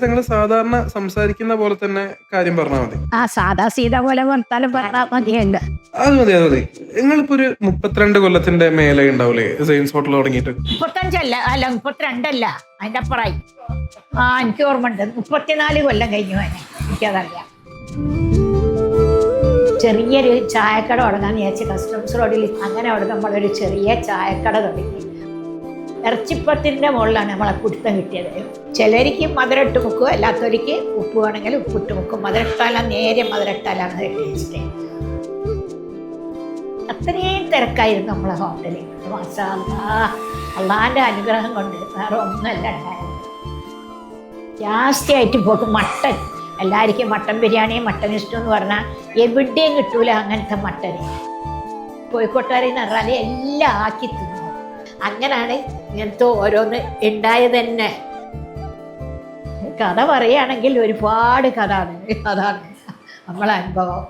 നിങ്ങൾ സാധാരണ സംസാരിക്കുന്ന പോലെ തന്നെ കാര്യം പറഞ്ഞാൽ മതി. ആ സാദാ സീത പോലെ വർത്താനം പറഞ്ഞാൽ മതിയുണ്ട്. അത് മതി, അത് മതി. നിങ്ങളിപ്പോ ഒരു 32 കൊല്ലത്തിന്റെ മേലെ ഉണ്ടാവൂലേ സെയിൻസ് ഹോട്ടൽ തുടങ്ങിയിട്ട്? 35 അല്ല 32 അതിന്റെ അപ്പുറമായി. എനിക്ക് ഓർമ്മ ഉണ്ട്, 34 കൊല്ലം കഴിഞ്ഞു തന്നെ. എനിക്കതറിയാം. ചെറിയൊരു ചായക്കട തുടങ്ങാന്ന് വിചാരിച്ച് കസ്റ്റംസ് റോഡിൽ. അങ്ങനെ അവിടെ നമ്മളൊരു ചെറിയ ചായക്കട തുടങ്ങി. ഇറച്ചിപ്പത്തിൻ്റെ മുകളിലാണ് നമ്മളെ കുടുത്തം കിട്ടിയത്. ചിലർക്ക് മധുരട്ട് മുക്കും, അല്ലാത്തവർക്ക് ഉപ്പ് വേണമെങ്കിൽ ഉപ്പിട്ട് മുക്കും. മധുരട്ടാലാണ്, നേരെ മധുരട്ടാലാണ് ടേസ്റ്റ്. അത്രയും തിരക്കായിരുന്നു നമ്മളെ ഹോട്ടലിൽ. മാഷാ അല്ലാഹ്, അള്ളാൻ്റെ അനുഗ്രഹം കൊണ്ട് വേറെ ഒന്നുമല്ല ഉണ്ടായത്. ജാസ്തിയായിട്ട് പോകും മട്ടൻ. എല്ലാവർക്കും മട്ടൻ ബിരിയാണി, മട്ടൻ ഇഷ്ടം എന്ന് പറഞ്ഞാൽ എവിടെയും കിട്ടൂല അങ്ങനത്തെ മട്ടന്. കോഴിക്കോട്ടുകാരെന്ന് പറഞ്ഞാൽ എല്ലാം ആക്കി തിന്നു. അങ്ങനെയാണ് ഇങ്ങനത്തെ ഓരോന്ന് ഉണ്ടായത് തന്നെ. കഥ പറയുകയാണെങ്കിൽ ഒരുപാട് കഥ ആണ്. അതാണ് നമ്മളെ അനുഭവം.